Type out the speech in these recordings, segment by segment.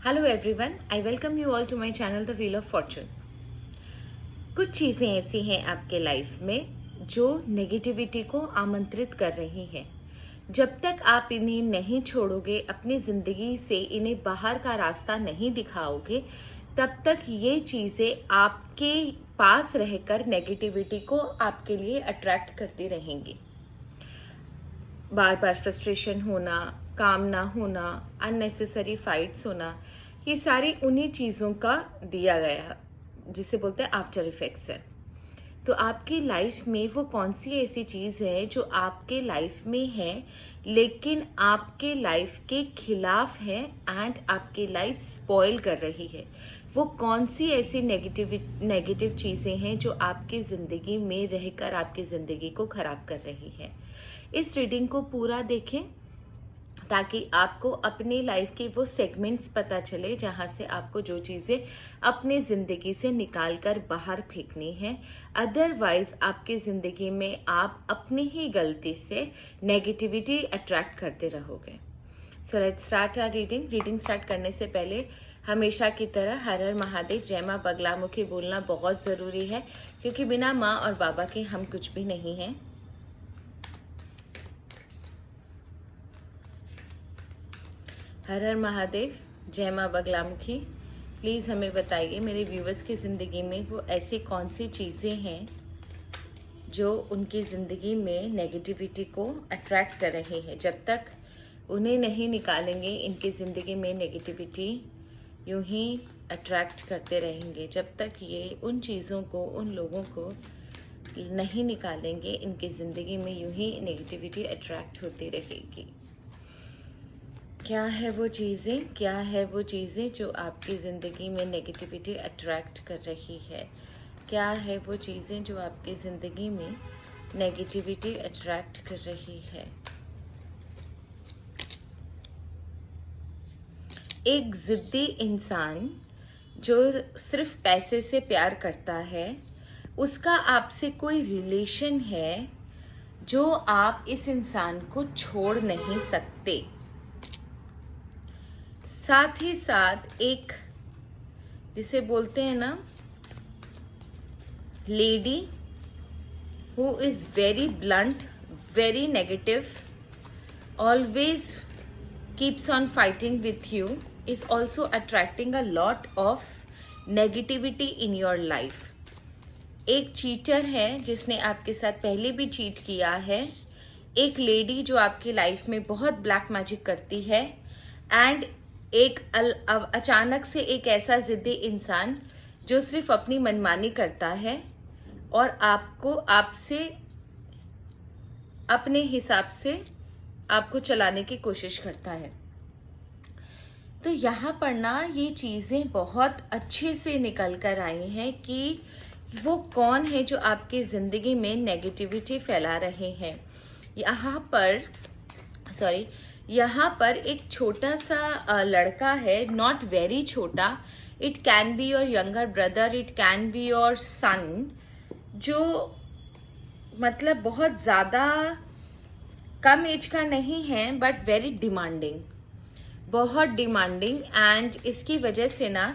Hello everyone, I welcome you all to my channel the wheel of fortune. कुछ चीज़ें ऐसी हैं आपके लाइफ में जो नेगेटिविटी को आमंत्रित कर रही हैं। जब तक आप इन्हें नहीं छोड़ोगे, अपनी ज़िंदगी से इन्हें बाहर का रास्ता नहीं दिखाओगे, तब तक ये चीज़ें आपके पास रहकर नेगेटिविटी को आपके लिए अट्रैक्ट करती रहेंगी। बार बार फ्रस्ट्रेशन होना, काम ना होना, अननेसेसरी फाइट्स होना, ये सारी उन्हीं चीज़ों का दिया गया जिसे बोलते हैं आफ्टर इफेक्ट्स है। तो आपकी लाइफ में वो कौन सी ऐसी चीज़ है जो आपके लाइफ में है लेकिन आपके लाइफ के खिलाफ है एंड आपकी लाइफ स्पॉइल कर रही है? वो कौन सी ऐसी नेगेटिव चीज़ें हैं जो आपकी ज़िंदगी में रहकर आपकी ज़िंदगी को ख़राब कर रही है? इस रीडिंग को पूरा देखें ताकि आपको अपनी लाइफ के वो सेगमेंट्स पता चले जहाँ से आपको जो चीज़ें अपनी ज़िंदगी से निकाल कर बाहर फेंकनी है। अदरवाइज आपकी ज़िंदगी में आप अपनी ही गलती से नेगेटिविटी अट्रैक्ट करते रहोगे। So let's start our reading start करने से पहले हमेशा की तरह हर हर महादेव, जय माँ बगलामुखी बोलना बहुत ज़रूरी है, क्योंकि बिना माँ और बाबा के हम कुछ भी नहीं हैं। हर हर महादेव, जय माँ बगलामुखी। प्लीज़ हमें बताइए मेरे व्यूवर्स की ज़िंदगी में वो ऐसी कौन सी चीज़ें हैं जो उनकी ज़िंदगी में नेगेटिविटी को अट्रैक्ट कर रही है। जब तक उन्हें नहीं निकालेंगे, इनकी ज़िंदगी में नेगेटिविटी यूं ही अट्रैक्ट करते रहेंगे। जब तक ये उन चीज़ों को, उन लोगों को नहीं निकालेंगे, इनकी ज़िंदगी में यूं ही नेगेटिविटी अट्रैक्ट होती रहेगी। क्या है वो चीज़ें, क्या है वो चीज़ें जो आपकी ज़िंदगी में नेगेटिविटी अट्रैक्ट कर रही है? क्या है वो चीज़ें जो आपकी ज़िंदगी में नेगेटिविटी अट्रैक्ट कर रही है? एक ज़िद्दी इंसान जो सिर्फ पैसे से प्यार करता है, उसका आपसे कोई रिलेशन है जो आप इस इंसान को छोड़ नहीं सकते। साथ ही साथ एक जिसे बोलते हैं ना, lady who is very blunt, very negative, always keeps on fighting with you, is also attracting a lot of negativity in your life. एक चीटर है जिसने आपके साथ पहले भी चीट किया है। एक लेडी जो आपकी लाइफ में बहुत ब्लैक मैजिक करती है, एंड एक अचानक से एक ऐसा जिद्दी इंसान जो सिर्फ अपनी मनमानी करता है और आपको आपसे अपने हिसाब से आपको चलाने की कोशिश करता है। तो यहाँ पर ना ये चीज़ें बहुत अच्छे से निकल कर आई हैं कि वो कौन है जो आपकी ज़िंदगी में नेगेटिविटी फैला रहे हैं। यहाँ पर एक छोटा सा लड़का है, नॉट वेरी छोटा, it can be your younger brother, it can be your son, जो मतलब बहुत ज़्यादा कम एज का नहीं है बट वेरी डिमांडिंग, बहुत डिमांडिंग। एंड इसकी वजह से ना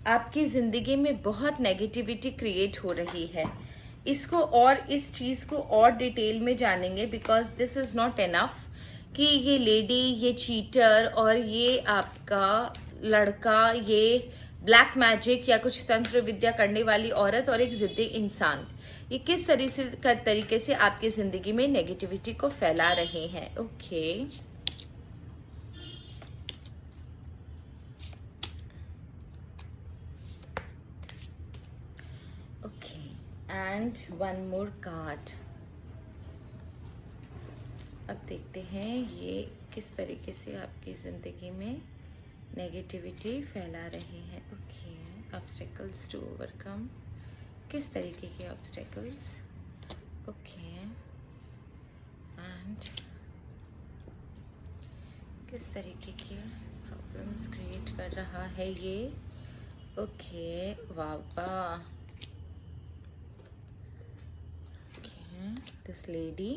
आपकी ज़िंदगी में बहुत नेगेटिविटी क्रिएट हो रही है। इसको और इस चीज़ को और डिटेल में जानेंगे, because this is not enough कि ये लेडी, ये चीटर और ये आपका लड़का, ये ब्लैक मैजिक या कुछ तंत्र विद्या करने वाली औरत और एक जिद्दी इंसान, ये किस तरीके से आपकी ज़िंदगी में नेगेटिविटी को फैला रहे हैं। Okay, and one more card. अब देखते हैं ये किस तरीके से आपकी ज़िंदगी में नेगेटिविटी फैला रहे हैं। ओके, ऑब्स्टेकल्स टू ओवरकम, किस तरीके के ऑब्स्टेकल्स? ओके, एंड किस तरीके के प्रॉब्लम्स क्रिएट कर रहा है ये? ओके, बाबा, this lady,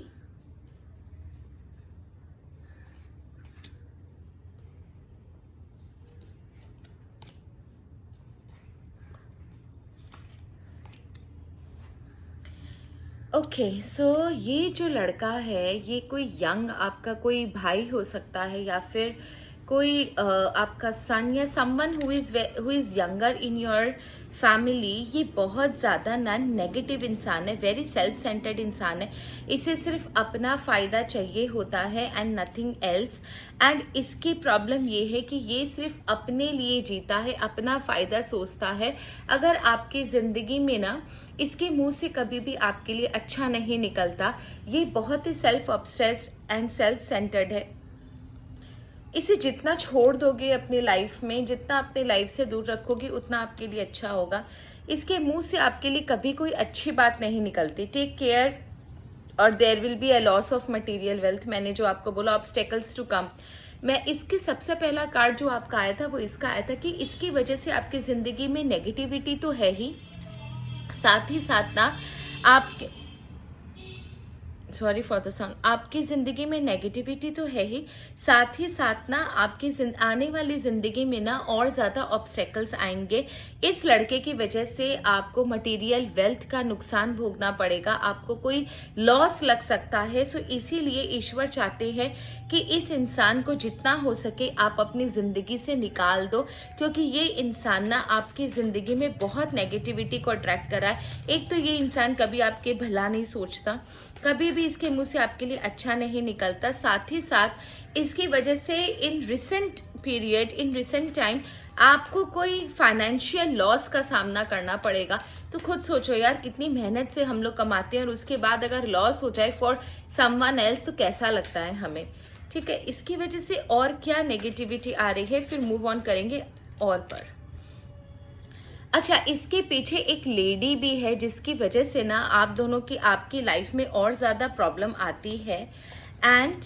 ओके, सो ये जो लड़का है, ये कोई यंग आपका कोई भाई हो सकता है, या फिर कोई आपका सन, या someone who is younger in your family. ये बहुत ज़्यादा ना नेगेटिव इंसान है, वेरी सेल्फ सेंटर्ड इंसान है। इसे सिर्फ अपना फ़ायदा चाहिए होता है एंड नथिंग एल्स। एंड इसकी प्रॉब्लम ये है कि ये सिर्फ अपने लिए जीता है, अपना फ़ायदा सोचता है। अगर आपकी ज़िंदगी में ना इसके मुंह से कभी भी आपके लिए अच्छा नहीं निकलता। ये बहुत ही self obsessed and self centred है। इसे जितना छोड़ दोगे अपनी लाइफ में, जितना अपने लाइफ से दूर रखोगे, उतना आपके लिए अच्छा होगा। इसके मुंह से आपके लिए कभी कोई अच्छी बात नहीं निकलती। टेक केयर और there will be a loss of material wealth. मैंने जो आपको बोला, ऑब्स्टेकल्स टू कम। मैं इसके सबसे पहला कार्ड जो आपका आया था वो इसका आया था कि इसकी वजह से आपकी जिंदगी में नेगेटिविटी तो है ही, साथ ही साथ ना आपके, सॉरी फॉर द साउंड, आपकी ज़िंदगी में नेगेटिविटी तो है ही, साथ ही साथ ना आपकी आने वाली ज़िंदगी में ना और ज़्यादा ऑब्स्टेकल्स आएंगे। इस लड़के की वजह से आपको मटेरियल वेल्थ का नुकसान भोगना पड़ेगा, आपको कोई लॉस लग सकता है। सो इसीलिए ईश्वर चाहते हैं कि इस इंसान को जितना हो सके आप अपनी ज़िंदगी से निकाल दो, क्योंकि ये इंसान ना आपकी ज़िंदगी में बहुत नेगेटिविटी को अट्रैक्ट कर रहा है। एक तो ये इंसान कभी आपके भला नहीं सोचता, कभी भी इसके मुंह से आपके लिए अच्छा नहीं निकलता। साथ ही साथ इसकी वजह से in recent period, in recent time आपको कोई फाइनेंशियल लॉस का सामना करना पड़ेगा। तो खुद सोचो यार, कितनी मेहनत से हम लोग कमाते हैं और उसके बाद अगर लॉस हो जाए फॉर समवन एल्स तो कैसा लगता है हमें। ठीक है, इसकी वजह से और क्या नेगेटिविटी आ रही है, फिर मूव ऑन करेंगे और पर। अच्छा, इसके पीछे एक लेडी भी है जिसकी वजह से ना आप दोनों की, आपकी लाइफ में और ज़्यादा प्रॉब्लम आती है। एंड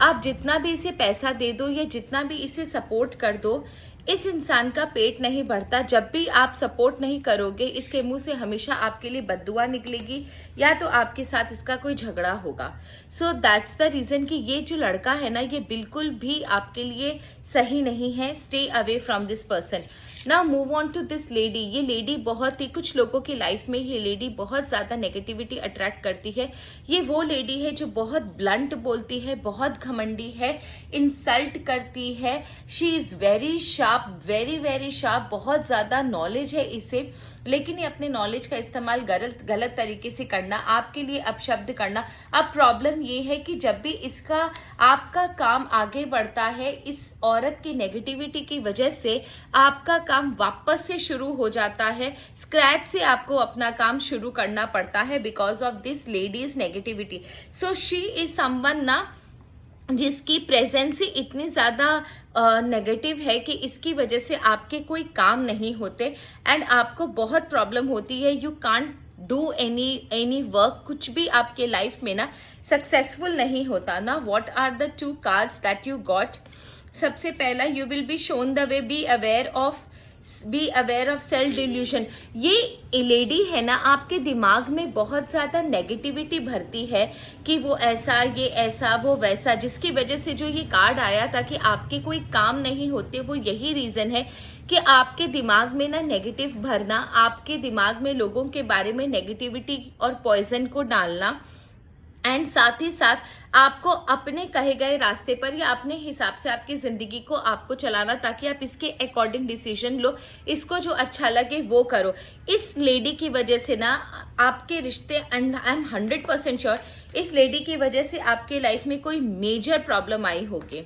आप जितना भी इसे पैसा दे दो या जितना भी इसे सपोर्ट कर दो, इस इंसान का पेट नहीं भरता। जब भी आप सपोर्ट नहीं करोगे, इसके मुंह से हमेशा आपके लिए बद्दुआ निकलेगी, या तो आपके साथ इसका कोई झगड़ा होगा। सो दैट्स द रीज़न कि ये जो लड़का है ना, ये बिल्कुल भी आपके लिए सही नहीं है। Stay away from this person. Now move on to this lady. ये लेडी बहुत ही, कुछ लोगों की लाइफ में ये लेडी बहुत ज़्यादा नेगेटिविटी अट्रैक्ट करती है। ये वो लेडी है जो बहुत ब्लंट बोलती है, बहुत घमंडी है, इंसल्ट करती है। She is very sharp, very very sharp. बहुत ज़्यादा नॉलेज है इसे, लेकिन ये अपने नॉलेज का इस्तेमाल गलत तरीके से करना, आपके लिए अपशब्द करना। अब प्रॉब्लम ये है कि जब भी इसका आपका काम आगे बढ़ता है, इस औरत की नेगेटिविटी की वजह से आपका काम वापस से शुरू हो जाता है। स्क्रैच से आपको अपना काम शुरू करना पड़ता है because of this ladies negativity. So she is someone ना जिसकी प्रेजेंस ही इतनी ज़्यादा नेगेटिव है कि इसकी वजह से आपके कोई काम नहीं होते एंड आपको बहुत प्रॉब्लम होती है। You can't do any work, कुछ भी आपके लाइफ में ना सक्सेसफुल नहीं होता ना। What are the 2 cards that you got? सबसे पहला, you will be shown the way, be aware of self delusion. ये लेडी है ना, आपके दिमाग में बहुत ज़्यादा नेगेटिविटी भरती है कि वो ऐसा, ये ऐसा, वो वैसा, जिसकी वजह से जो ये कार्ड आया था कि आपके कोई काम नहीं होते, वो यही रीज़न है कि आपके दिमाग में ना नेगेटिव भरना, आपके दिमाग में लोगों के बारे में नेगेटिविटी और पॉइजन को डालना। एंड साथ ही साथ आपको अपने कहे गए रास्ते पर या अपने हिसाब से आपकी जिंदगी को आपको चलाना, ताकि आप इसके अकॉर्डिंग डिसीजन लो, इसको जो अच्छा लगे वो करो। इस लेडी की वजह से ना आपके रिश्ते, एंड आई एम 100% श्योर, इस लेडी की वजह से आपके लाइफ में कोई मेजर प्रॉब्लम आई होगी।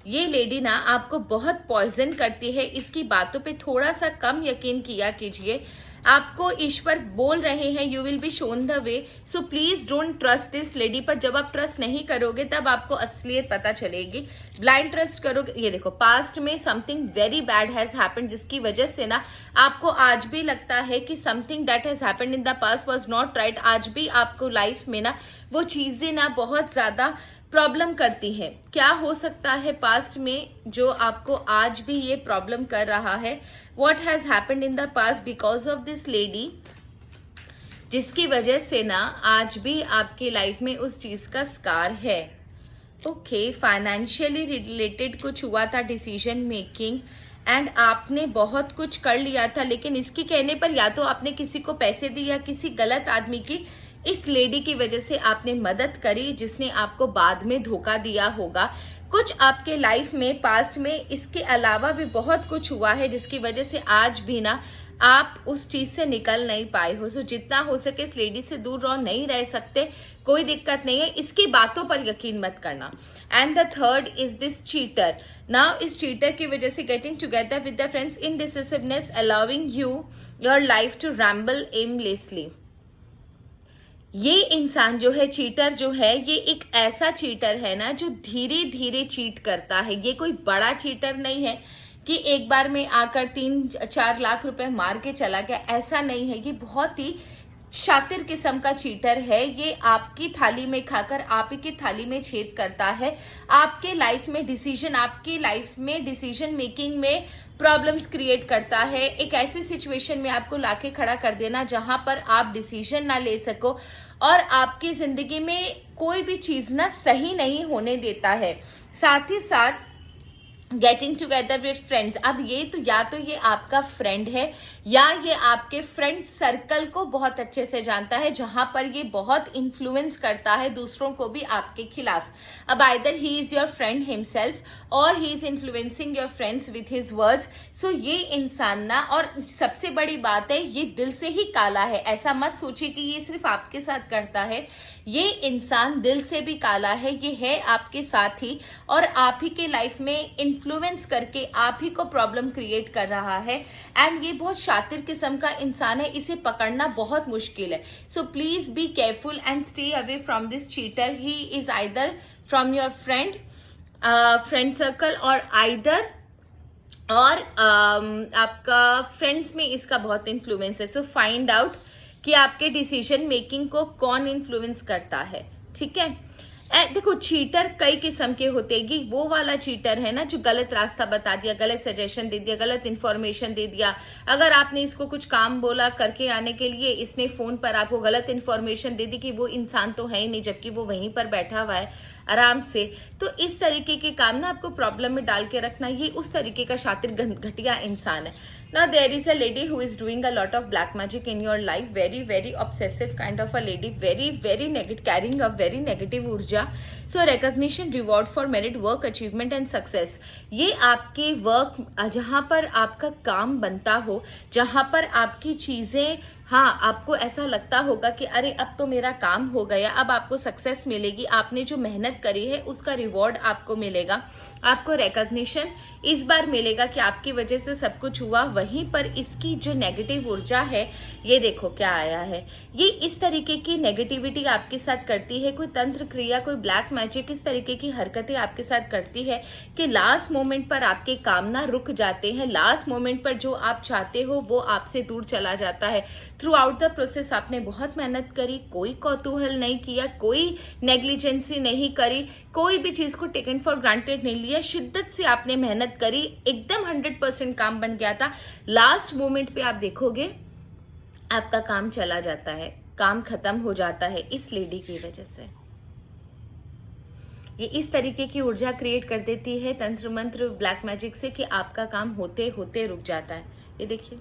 ये लेडी ना आपको बहुत पॉइजन करती है, इसकी बातों पे थोड़ा सा कम यकीन किया कीजिए। आपको ईश्वर बोल रहे हैं you will be shown the way, so please don't trust this lady. पर जब आप ट्रस्ट नहीं करोगे तब आपको असलियत पता चलेगी। ब्लाइंड ट्रस्ट करोगे, ये देखो पास्ट में something very bad has happened, जिसकी वजह से ना आपको आज भी लगता है कि something that has happened in the past was not right. आज भी आपको लाइफ में ना वो चीजें ना बहुत ज्यादा प्रॉब्लम करती है। क्या हो सकता है पास्ट में जो आपको आज भी ये प्रॉब्लम कर रहा है? What has happened in the past because of this lady, जिसकी वजह से ना आज भी आपकी लाइफ में उस चीज का स्कार है। ओके, फाइनेंशियली रिलेटेड कुछ हुआ था, डिसीजन मेकिंग, एंड आपने बहुत कुछ कर लिया था, लेकिन इसके कहने पर या तो आपने किसी को पैसे दिए या किसी गलत आदमी की, इस लेडी की वजह से आपने मदद करी जिसने आपको बाद में धोखा दिया होगा। कुछ आपके लाइफ में पास्ट में इसके अलावा भी बहुत कुछ हुआ है जिसकी वजह से आज भी ना आप उस चीज से निकल नहीं पाए हो। सो जितना हो सके इस लेडी से दूर रहो, नहीं रह सकते कोई दिक्कत नहीं है, इसकी बातों पर यकीन मत करना। And the third is this cheater. Now इस चीटर की वजह से getting together with the friends, indecisiveness allowing you your life to ramble aimlessly. ये इंसान जो है, चीटर जो है, ये एक ऐसा चीटर है ना जो धीरे धीरे चीट करता है। ये कोई बड़ा चीटर नहीं है कि एक बार में आकर 3-4 लाख रुपए मार के चला गया, ऐसा नहीं है। ये बहुत ही शातिर किस्म का चीटर है। ये आपकी थाली में खाकर आप ही की थाली में छेद करता है। आपके लाइफ में डिसीजन, आपकी लाइफ में डिसीजन मेकिंग में प्रॉब्लम्स क्रिएट करता है। एक ऐसी सिचुएशन में आपको लाके खड़ा कर देना जहां पर आप डिसीजन ना ले सको, और आपकी जिंदगी में कोई भी चीज ना सही नहीं होने देता है। साथ ही साथ गेटिंग टुगेदर विद फ्रेंड्स। अब ये तो या तो ये आपका फ्रेंड है या ये आपके फ्रेंड सर्कल को बहुत अच्छे से जानता है, जहां पर ये बहुत इन्फ्लुएंस करता है दूसरों को भी आपके खिलाफ। अब either he is your friend himself और he is influencing your friends with his words. So ये इंसान ना, और सबसे बड़ी बात है, ये दिल से ही काला है। ऐसा मत सोचिए कि ये सिर्फ आपके साथ करता है, ये इंसान दिल से भी काला है। ये है आपके साथ ही और आप ही के लाइफ में इन्फ्लुएंस करके आप ही को प्रॉब्लम क्रिएट कर रहा है। एंड ये बहुत शातिर किस्म का इंसान है, इसे पकड़ना बहुत मुश्किल है। So please be careful and stay away from this cheater. He is either from your friend circle और आइदर और आपका फ्रेंड्स में इसका बहुत इन्फ्लुएंस है। सो फाइंड आउट कि आपके डिसीजन मेकिंग को कौन इन्फ्लुएंस करता है, ठीक है। देखो, चीटर कई किस्म के होते हैं। वो वाला चीटर है ना जो गलत रास्ता बता दिया, गलत सजेशन दे दिया, गलत इन्फॉर्मेशन दे दिया। अगर आपने इसको कुछ काम बोला करके आने के लिए, इसने फोन पर आपको गलत इन्फॉर्मेशन दे दी कि वो इंसान तो है ही नहीं, जबकि वो वहीं पर बैठा हुआ है आराम से। तो इस तरीके के काम ना आपको प्रॉब्लम में डाल के रखना, ये उस तरीके का शातिर घटिया इंसान है। Now there is a lady who is doing a lot of black magic in your life, very obsessive kind of a lady, very negative, carrying a very negative ऊर्जा। So recognition, reward for merit, work achievement and success। ये आपके work, जहाँ पर आपका काम बनता हो, जहाँ पर आपकी चीजें, हाँ, आपको ऐसा लगता होगा कि अरे अब तो मेरा काम हो गया, अब आपको सक्सेस मिलेगी, आपने जो मेहनत करी है उसका रिवॉर्ड आपको मिलेगा, आपको रिकॉग्निशन इस बार मिलेगा कि आपकी वजह से सब कुछ हुआ। वहीं पर इसकी जो नेगेटिव ऊर्जा है, ये देखो क्या आया है। ये इस तरीके की नेगेटिविटी आपके साथ करती है, कोई तंत्र क्रिया, कोई ब्लैक मैजिक, इस तरीके की हरकतें आपके साथ करती है कि लास्ट मोमेंट पर आपके काम ना रुक जाते हैं। लास्ट मोमेंट पर जो आप चाहते हो वो आपसे दूर चला जाता है। थ्रू आउट द प्रोसेस आपने बहुत मेहनत करी, कोई कौतूहल नहीं किया, कोई नेग्लिजेंसी नहीं करी, कोई भी चीज को टेकन फॉर ग्रांटेड नहीं लिया, शिद्दत से आपने मेहनत करी, एकदम 100% काम बन गया था। लास्ट मोमेंट पे आप देखोगे आपका काम चला जाता है, काम खत्म हो जाता है इस लेडी की वजह से। ये इस तरीके की ऊर्जा क्रिएट कर देती है तंत्र मंत्र ब्लैक मैजिक से कि आपका काम होते होते रुक जाता है। ये देखिए।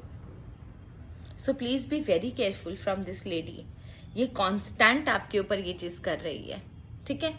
So please be very careful from this lady. ये कांस्टेंट आपके ऊपर ये चीज कर रही है, ठीक है।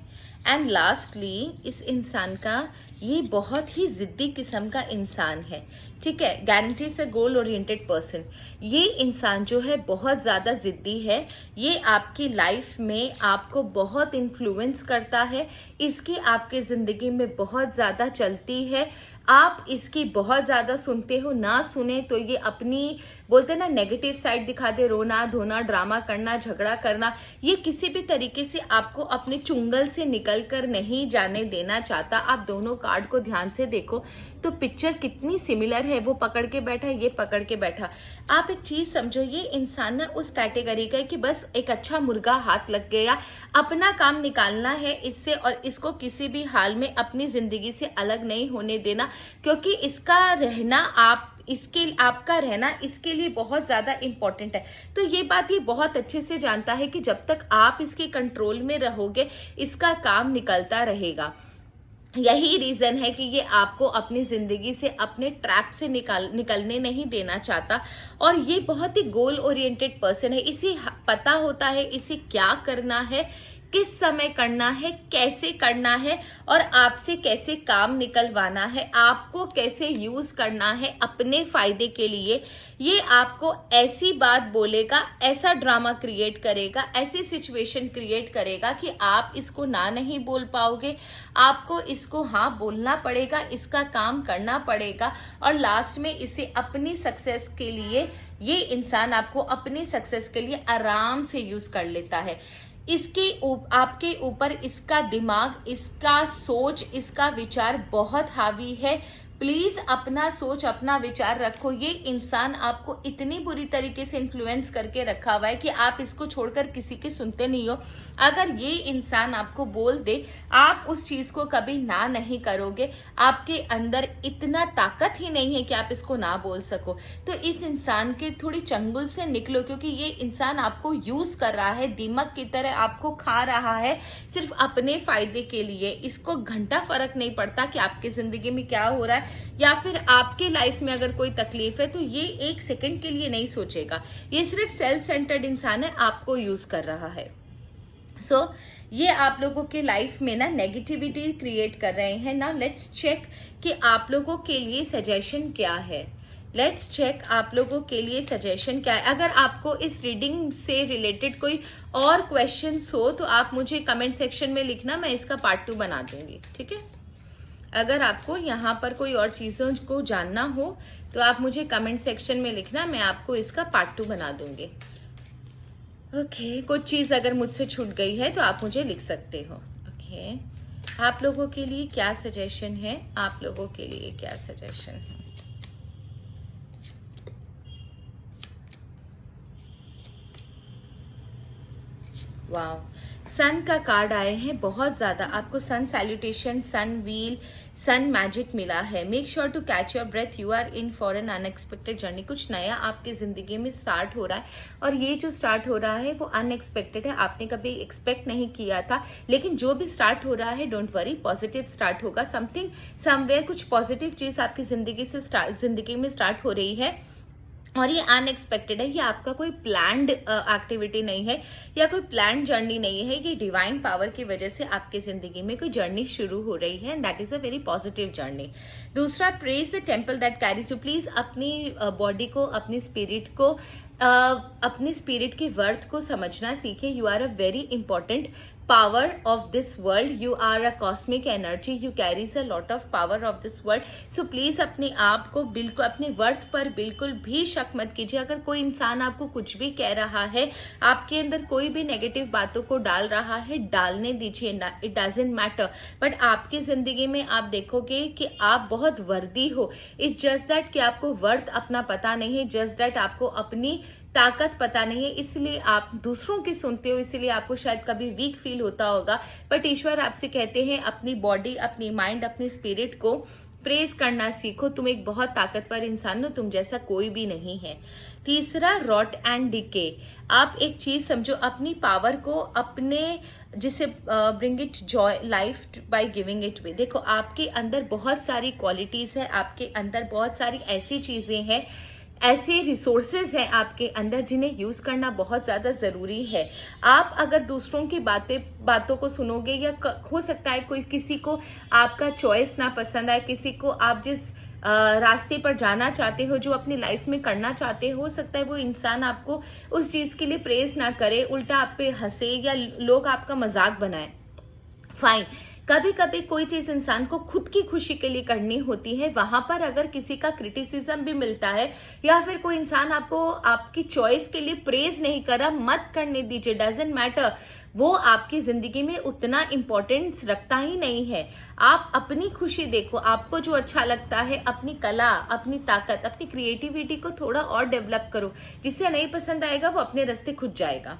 एंड लास्टली, इस इंसान का ये बहुत ही जिद्दी किस्म का इंसान है, ठीक है। गारंटी से गोल ओरिएंटेड पर्सन। ये इंसान जो है बहुत ज़्यादा जिद्दी है। ये आपकी लाइफ में आपको बहुत इन्फ्लुएंस करता है, इसकी आपके ज़िंदगी में बहुत ज़्यादा चलती है। आप इसकी बहुत ज़्यादा सुनते हो, ना सुने तो ये अपनी, बोलते ना, नेगेटिव साइड दिखा दे, रोना धोना, ड्रामा करना, झगड़ा करना। ये किसी भी तरीके से आपको अपने चुंगल से निकल कर नहीं जाने देना चाहता। आप दोनों कार्ड को ध्यान से देखो तो पिक्चर कितनी सिमिलर है। वो पकड़ के बैठा, ये पकड़ के बैठा। आप एक चीज समझो, ये इंसान ना उस कैटेगरी का है कि बस एक अच्छा मुर्गा हाथ लग गया, अपना काम निकालना है इससे, और इसको किसी भी हाल में अपनी जिंदगी से अलग नहीं होने देना, क्योंकि इसका रहना आप इसके आपका रहना इसके लिए बहुत ज़्यादा इम्पोर्टेंट है। तो ये बात ये बहुत अच्छे से जानता है कि जब तक आप इसके कंट्रोल में रहोगे इसका काम निकलता रहेगा। यही रीजन है कि ये आपको अपनी जिंदगी से, अपने ट्रैप से निकलने नहीं देना चाहता। और ये बहुत ही गोल ओरिएंटेड पर्सन है। इसे पता होता है इसे क्या करना है, किस समय करना है, कैसे करना है और आपसे कैसे काम निकलवाना है, आपको कैसे यूज करना है अपने फायदे के लिए। ये आपको ऐसी बात बोलेगा, ऐसा ड्रामा क्रिएट करेगा, ऐसी सिचुएशन क्रिएट करेगा कि आप इसको ना नहीं बोल पाओगे, आपको इसको हाँ बोलना पड़ेगा, इसका काम करना पड़ेगा। और लास्ट में इसे अपनी सक्सेस के लिए, ये इंसान आपको अपनी सक्सेस के लिए आराम से यूज कर लेता है। आपके ऊपर इसका दिमाग, इसका सोच, इसका विचार बहुत हावी है। प्लीज अपना सोच, अपना विचार रखो। ये इंसान आपको इतनी बुरी तरीके से इन्फ्लुएंस करके रखा हुआ है कि आप इसको छोड़कर किसी के सुनते नहीं हो। अगर ये इंसान आपको बोल दे, आप उस चीज को कभी ना नहीं करोगे। आपके अंदर इतना ताकत ही नहीं है कि आप इसको ना बोल सको। तो इस इंसान के थोड़ी चंगुल से निकलो, क्योंकि ये इंसान आपको यूज कर रहा है, दीमक की तरह आपको खा रहा है सिर्फ अपने फायदे के लिए। इसको घंटा फर्क नहीं पड़ता कि आपकी जिंदगी में क्या हो रहा है या फिर आपके लाइफ में अगर कोई तकलीफ है तो ये एक सेकंड के लिए नहीं सोचेगा। ये सिर्फ सेल्फ सेंटर्ड इंसान है, आपको यूज कर रहा है। सो ये आप लोगों के लाइफ में ना नेगेटिविटी क्रिएट कर रहे हैं ना। लेट्स चेक कि आप लोगों के लिए सजेशन क्या है। लेट्स चेक आप लोगों के लिए सजेशन क्या है। अगर आपको इस रीडिंग से रिलेटेड कोई और क्वेश्चंस हो तो आप मुझे कमेंट सेक्शन में लिखना, मैं इसका पार्ट 2 बना दूंगी, ठीक है। अगर आपको यहाँ पर कोई और चीज़ों को जानना हो तो आप मुझे कमेंट सेक्शन में लिखना, मैं आपको इसका पार्ट 2 बना दूंगी। ओके, कुछ चीज़ अगर मुझसे छूट गई है तो आप मुझे लिख सकते हो। ओके, आप लोगों के लिए क्या सजेशन है, आप लोगों के लिए क्या सजेशन है। वाओ, सन का कार्ड आए हैं बहुत ज्यादा। आपको sun salutation, sun wheel, sun magic मिला है। Make sure to catch your breath, you are in for an unexpected journey. कुछ नया आपकी जिंदगी में स्टार्ट हो रहा है और ये जो स्टार्ट हो रहा है वो अनएक्सपेक्टेड है, आपने कभी एक्सपेक्ट नहीं किया था। लेकिन जो भी स्टार्ट हो रहा है, डोंट वरी, पॉजिटिव स्टार्ट होगा। समथिंग समवेयर कुछ पॉजिटिव चीज आपकी जिंदगी में स्टार्ट हो रही है और ये अनएक्सपेक्टेड है। ये आपका कोई प्लान्ड एक्टिविटी नहीं है या कोई प्लान्ड जर्नी नहीं है। ये डिवाइन पावर की वजह से आपकी जिंदगी में कोई जर्नी शुरू हो रही है and that is a very positive journey. दूसरा, praise the temple that carries you. Please अपनी बॉडी को, अपनी स्पिरिट को, अपनी स्पिरिट के वर्थ को समझना सीखे। You are a very important power of this world, you are a cosmic energy, you carries a lot of power of this world. So please अपने आप को बिल्कुल, अपने वर्थ पर बिल्कुल भी शक मत कीजिए। अगर कोई इंसान आपको कुछ भी कह रहा है, आपके अंदर कोई भी नेगेटिव बातों को डाल रहा है, डालने दीजिए, इट डजेंट मैटर। बट आपकी जिंदगी में आप देखोगे कि आप बहुत वर्दी हो। इट्स जस्ट दैट कि आपको वर्थ अपना पता नहीं है, जस्ट दैट आपको अपनी ताकत पता नहीं है, इसलिए आप दूसरों की सुनते हो, इसलिए आपको शायद कभी वीक फील होता होगा। बट ईश्वर आपसे कहते हैं अपनी बॉडी, अपनी माइंड, अपनी स्पिरिट को प्रेज करना सीखो। तुम एक बहुत ताकतवर इंसान हो, तुम जैसा कोई भी नहीं है। तीसरा, रॉट एंड डिके। आप एक चीज समझो, अपनी पावर को अपने, जिसे bring it joy life by giving it way. देखो, आपके अंदर बहुत सारी क्वालिटीज है, आपके अंदर बहुत सारी ऐसी चीजें हैं, ऐसे रिसोर्सेज हैं आपके अंदर जिन्हें यूज करना बहुत ज्यादा जरूरी है। आप अगर दूसरों की बातों को सुनोगे, या हो सकता है कोई किसी को आपका चॉइस ना पसंद आए, किसी को आप जिस रास्ते पर जाना चाहते हो, जो अपनी लाइफ में करना चाहते हो सकता है वो इंसान आपको उस चीज के लिए प्रेज ना करे, उल्टा आप पे हंसे या लोग आपका मजाक बनाए। फाइन, कभी कभी कोई चीज इंसान को खुद की खुशी के लिए करनी होती है। वहां पर अगर किसी का क्रिटिसिज्म भी मिलता है या फिर कोई इंसान आपको आपकी चॉइस के लिए प्रेज नहीं कर रहा, मत करने दीजिए, डजेंट मैटर। वो आपकी जिंदगी में उतना इंपॉर्टेंस रखता ही नहीं है। आप अपनी खुशी देखो, आपको जो अच्छा लगता है, अपनी कला, अपनी ताकत, अपनी क्रिएटिविटी को थोड़ा और डेवलप करो। जिसे नहीं पसंद आएगा वो अपने रास्ते खुद जाएगा,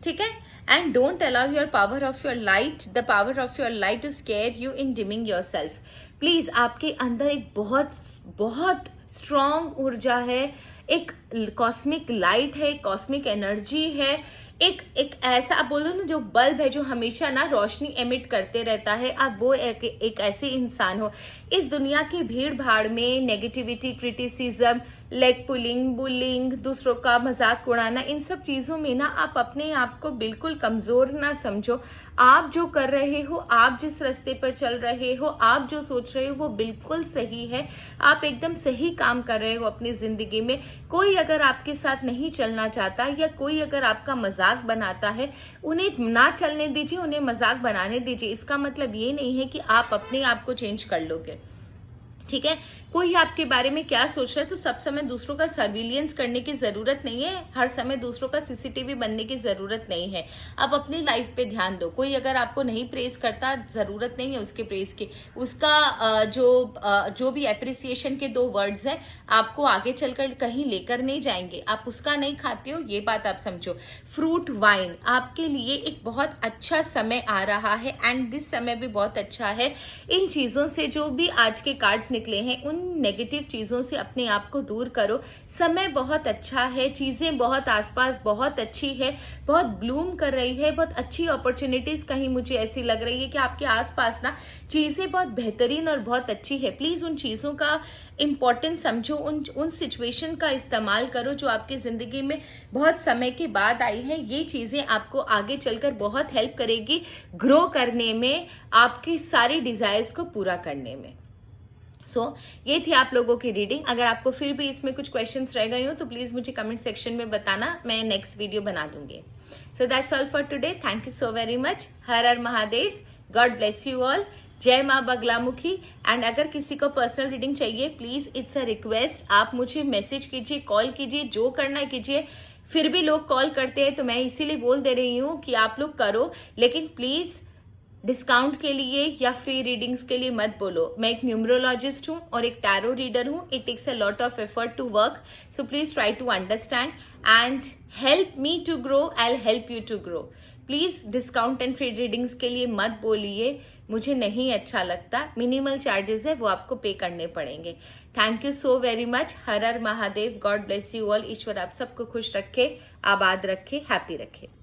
ठीक है। And don't allow your power of your light, the power of your light to scare you in dimming your self. Please, आपके अंदर एक बहुत बहुत स्ट्रॉन्ग ऊर्जा है, एक कॉस्मिक लाइट है, कॉस्मिक एनर्जी है, एक ऐसा आप बोलो ना जो बल्ब है जो हमेशा ना रोशनी एमिट करते रहता है। आप वो एक ऐसे इंसान हो। इस दुनिया की भीड़ भाड़ में negativity, criticism, leg pulling, bullying, दूसरों का मजाक उड़ाना, इन सब चीजों में ना आप अपने आप को बिल्कुल कमजोर ना समझो। आप जो कर रहे हो, आप जिस रास्ते पर चल रहे हो, आप जो सोच रहे हो वो बिल्कुल सही है। आप एकदम सही काम कर रहे हो अपनी जिंदगी में। कोई अगर आपके साथ नहीं चलना चाहता या कोई अगर आपका मजाक बनाता है, उन्हें ना चलने दीजिए, उन्हें मजाक बनाने दीजिए। इसका मतलब ये नहीं है कि आप अपने आप को चेंज कर लोगे, ठीक है। कोई आपके बारे में क्या सोच रहा है, तो सब समय दूसरों का सर्विलियंस करने की जरूरत नहीं है, हर समय दूसरों का सीसीटीवी बनने की जरूरत नहीं है। आप अपनी लाइफ पे ध्यान दो। कोई अगर आपको नहीं प्रेज करता, जरूरत नहीं है उसके प्रेज की। उसका जो भी एप्रिसिएशन के 2 वर्ड्स हैं, आपको आगे चलकर कहीं लेकर नहीं जाएंगे। आप उसका नहीं खाते हो, ये बात आप समझो। फ्रूट वाइन आपके लिए एक बहुत अच्छा समय आ रहा है, एंड दिस समय भी बहुत अच्छा है। इन चीजों से जो भी आज के कार्ड्स निकले हैं, उन नेगेटिव चीजों से अपने आप को दूर करो। समय बहुत अच्छा है, चीजें बहुत आसपास बहुत अच्छी है, बहुत ब्लूम कर रही है, बहुत अच्छी अपॉर्चुनिटीज कहीं मुझे ऐसी लग रही है कि आपके आसपास ना चीजें बहुत बेहतरीन और बहुत अच्छी है। प्लीज उन चीजों का इम्पोर्टेंस समझो, उन सिचुएशन का इस्तेमाल करो जो आपकी जिंदगी में बहुत समय के बाद आई है। ये चीजें आपको आगे चलकर बहुत हेल्प करेगी ग्रो करने में, आपकी सारी डिजायर्स को पूरा करने में। ये थी आप लोगों की रीडिंग। अगर आपको फिर भी इसमें कुछ क्वेश्चंस रह गए हो तो प्लीज मुझे कमेंट सेक्शन में बताना, मैं नेक्स्ट वीडियो बना दूंगी। So that's all for today. Thank you so very much. हर हर Mahadev. God bless you all. जय माँ बगलामुखी। एंड अगर किसी को पर्सनल रीडिंग चाहिए, प्लीज इट्स अ रिक्वेस्ट, आप मुझे मैसेज कीजिए, कॉल कीजिए, जो करना है कीजिए। फिर भी लोग कॉल करते हैं तो मैं इसीलिए बोल दे रही हूँ कि आप लोग करो, लेकिन प्लीज डिस्काउंट के लिए या फ्री रीडिंग्स के लिए मत बोलो। मैं एक न्यूमरोलॉजिस्ट हूँ और एक टैरो रीडर हूँ। It takes a lot of effort to work, so please try to understand and help me to grow. I will help you to grow. Please discount and free readings के लिए मत बोलिए, मुझे नहीं अच्छा लगता। Minimal charges है वो आपको पे करने पड़ेंगे। Thank you so very much. हर हर Mahadev. God bless you all. ईश्वर आप सबको खुश रखे, आबाद रखे, हैप्पी रखे।